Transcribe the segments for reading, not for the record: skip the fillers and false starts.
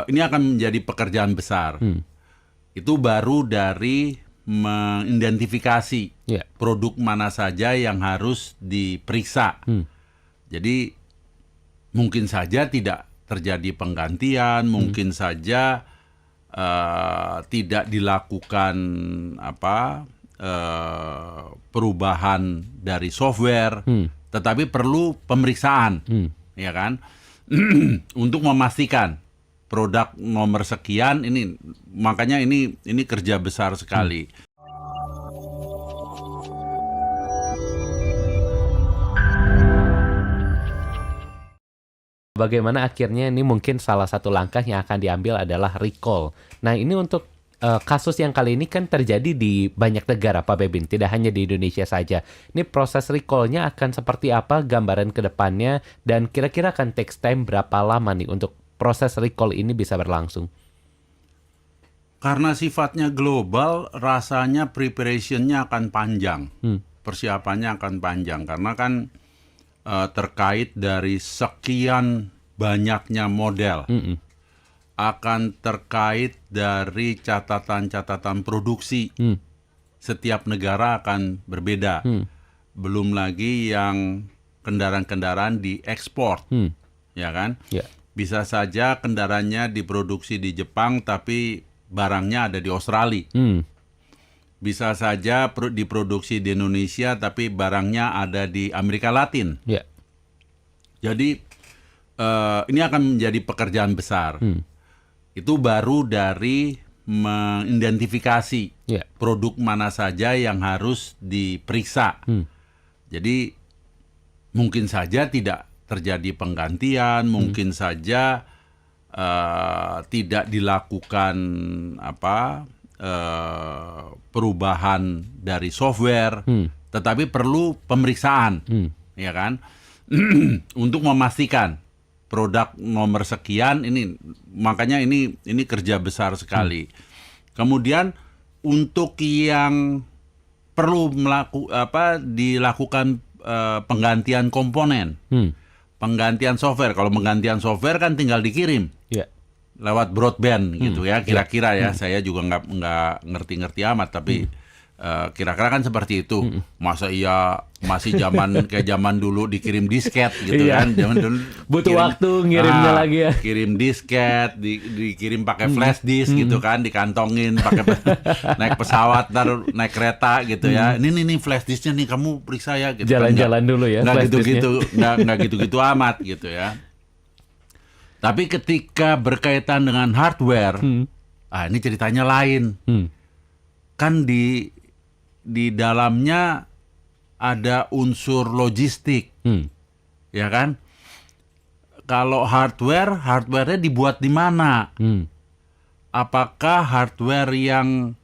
ini akan menjadi pekerjaan besar. Itu baru dari mengidentifikasi produk mana saja yang harus diperiksa. Jadi mungkin saja tidak terjadi penggantian, mungkin saja tidak dilakukan perubahan dari software, tetapi perlu pemeriksaan, ya kan, untuk memastikan produk nomor sekian ini. Makanya ini kerja besar sekali. Bagaimana akhirnya ini mungkin salah satu langkah yang akan diambil adalah recall. Nah, ini untuk kasus yang kali ini kan terjadi di banyak negara, Pak Bebin, tidak hanya di Indonesia saja. Ini proses recall-nya akan seperti apa, gambaran ke depannya, dan kira-kira akan take time berapa lama nih untuk proses recall ini bisa berlangsung? Karena sifatnya global, rasanya preparation-nya akan panjang. Persiapannya akan panjang, karena kan terkait dari sekian banyaknya model, akan terkait dari catatan-catatan produksi. Setiap negara akan berbeda. Belum lagi yang kendaraan-kendaraan diekspor, ya kan? Bisa saja kendaraannya diproduksi di Jepang, tapi barangnya ada di Australia. Bisa saja diproduksi di Indonesia, tapi barangnya ada di Amerika Latin. Jadi ini akan menjadi pekerjaan besar. Itu baru dari mengidentifikasi produk mana saja yang harus diperiksa. Jadi mungkin saja tidak terjadi penggantian, mungkin saja tidak dilakukan perubahan dari software, tetapi perlu pemeriksaan, ya kan, untuk memastikan produk nomor sekian ini. Makanya ini kerja besar sekali. Kemudian untuk yang perlu dilakukan penggantian komponen, penggantian software. Kalau penggantian software kan tinggal dikirim lewat broadband gitu ya, kira-kira ya. Saya juga nggak ngerti-ngerti amat, tapi kira-kira kan seperti itu. Masa iya masih kayak zaman dulu dikirim disket gitu kan? Zaman dulu butuh waktu ngirimnya lagi ya. Kirim disket, dikirim pakai flash disk gitu kan, dikantongin pakai naik pesawat, naik kereta gitu ya. Ini flash disknya nih, kamu periksa ya. Gitu, jalan-jalan dulu ya. Nggak gitu-gitu amat gitu ya. Tapi ketika berkaitan dengan hardware, ini ceritanya lain. Kan di dalamnya ada unsur logistik, ya kan? Kalau hardware-nya dibuat di mana? Apakah hardware yang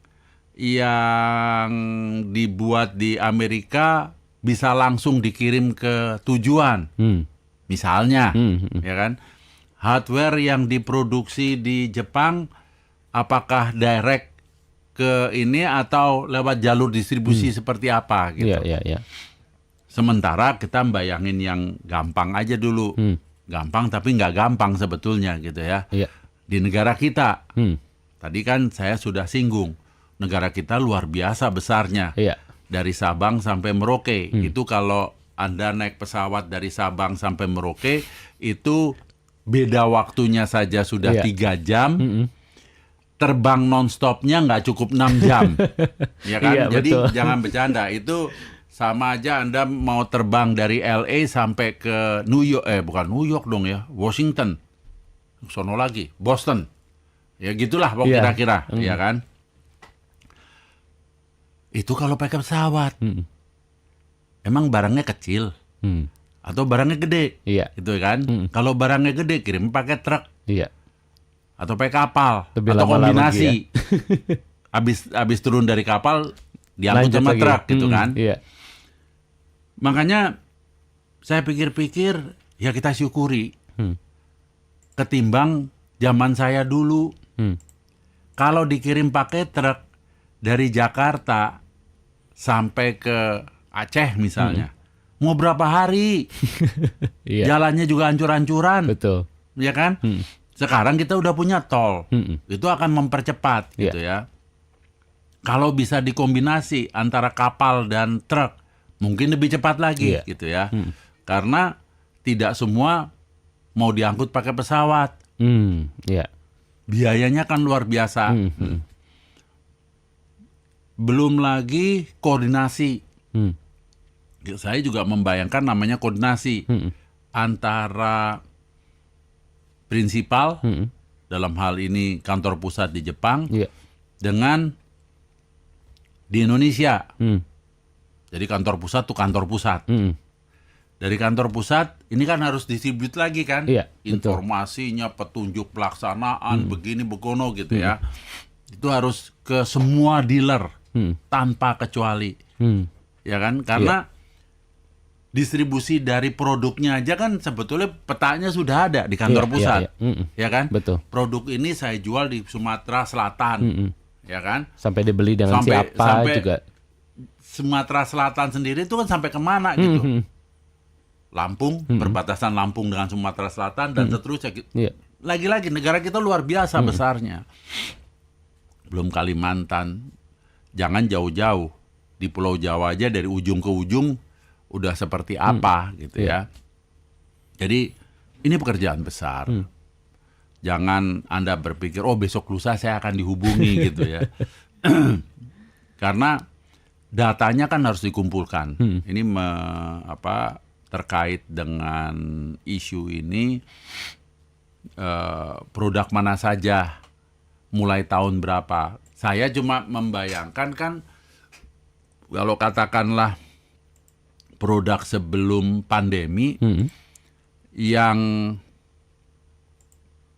dibuat di Amerika bisa langsung dikirim ke tujuan? Misalnya, ya kan? Hardware yang diproduksi di Jepang, apakah direct ke ini atau lewat jalur distribusi seperti apa gitu. Sementara kita bayangin yang gampang aja dulu. Gampang tapi nggak gampang sebetulnya gitu ya. Di negara kita, tadi kan saya sudah singgung, negara kita luar biasa besarnya. Dari Sabang sampai Merauke. Itu kalau Anda naik pesawat dari Sabang sampai Merauke, itu beda waktunya saja sudah 3 jam. Terbang non-stopnya nggak cukup 6 jam. Ya kan? Jadi betul. Jangan bercanda. Itu sama aja Anda mau terbang dari LA sampai ke New York. Bukan New York dong ya. Washington. Sono lagi. Boston. Ya gitulah kira-kira. Ya kan? Itu kalau pakai pesawat. Emang barangnya kecil? Atau barangnya gede? Gitu kan? Kalau barangnya gede, kirim pakai truk. Atau pakai kapal. Lebih atau lama-lama kombinasi. Habis turun dari kapal, diangkut sama truk gitu kan? Makanya saya pikir-pikir, ya kita syukuri. Ketimbang zaman saya dulu. Kalau dikirim pakai truk dari Jakarta sampai ke Aceh misalnya, mau berapa hari? Jalannya juga hancur-hancuran. Betul. Ya kan? Sekarang kita udah punya tol, itu akan mempercepat gitu ya. Kalau bisa dikombinasi antara kapal dan truk, mungkin lebih cepat lagi gitu ya. Karena tidak semua mau diangkut pakai pesawat. Biayanya kan luar biasa. Belum lagi koordinasi. Saya juga membayangkan namanya koordinasi antara prinsipal, dalam hal ini kantor pusat di Jepang, dengan di Indonesia. Jadi kantor pusat tuh kantor pusat. Dari kantor pusat, ini kan harus distribute lagi kan. Informasinya, petunjuk pelaksanaan, begini, begono gitu ya. Itu harus ke semua dealer, tanpa kecuali. Ya kan, karena distribusi dari produknya aja kan sebetulnya petanya sudah ada di kantor pusat. Ya kan? Betul. Produk ini saya jual di Sumatera Selatan. Ya kan? Sampai dibeli dengan siapa juga. Sumatera Selatan sendiri itu kan sampai kemana gitu. Lampung, perbatasan Lampung dengan Sumatera Selatan dan seterusnya. Lagi-lagi negara kita luar biasa besarnya. Belum Kalimantan. Jangan jauh-jauh. Di Pulau Jawa aja dari ujung ke ujung udah seperti apa gitu ya. Jadi ini pekerjaan besar. Jangan Anda berpikir, oh besok lusa saya akan dihubungi gitu ya. Karena datanya kan harus dikumpulkan. Ini terkait dengan isu ini, produk mana saja, mulai tahun berapa. Saya cuma membayangkan kan, kalau katakanlah produk sebelum pandemi yang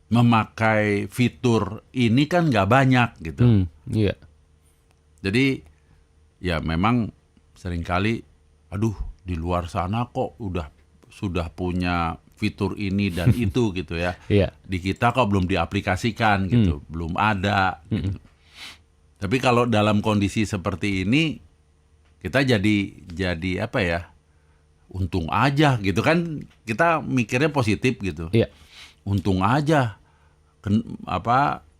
memakai fitur ini kan nggak banyak gitu. Jadi ya memang seringkali, aduh di luar sana kok sudah punya fitur ini dan itu gitu ya. Di kita kok belum diaplikasikan gitu, belum ada. Gitu. Tapi kalau dalam kondisi seperti ini, kita jadi apa ya? Untung aja gitu kan, kita mikirnya positif gitu. Untung aja.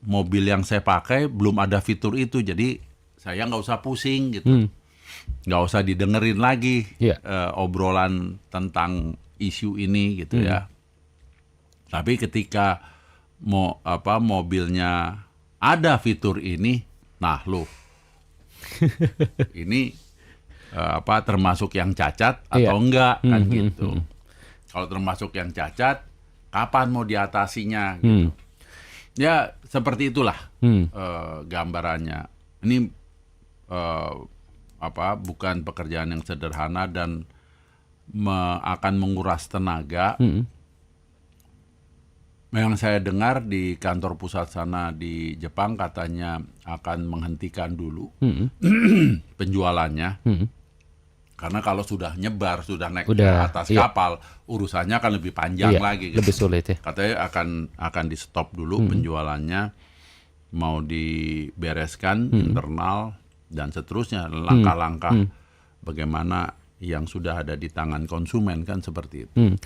Mobil yang saya pakai belum ada fitur itu, jadi saya nggak usah pusing gitu, nggak usah didengerin lagi obrolan tentang isu ini gitu ya. Tapi ketika mobilnya ada fitur ini, nah loh, ini termasuk yang cacat atau enggak kan gitu. Kalau termasuk yang cacat, kapan mau diatasinya gitu. Ya seperti itulah gambarannya. Ini bukan pekerjaan yang sederhana dan akan menguras tenaga. Yang saya dengar di kantor pusat sana di Jepang katanya akan menghentikan dulu penjualannya. Karena kalau sudah nyebar, sudah naik ke atas kapal, urusannya akan lebih panjang lagi. Gitu. Lebih sulit ya. Katanya akan di stop dulu penjualannya, mau dibereskan internal dan seterusnya, langkah-langkah bagaimana yang sudah ada di tangan konsumen kan seperti itu.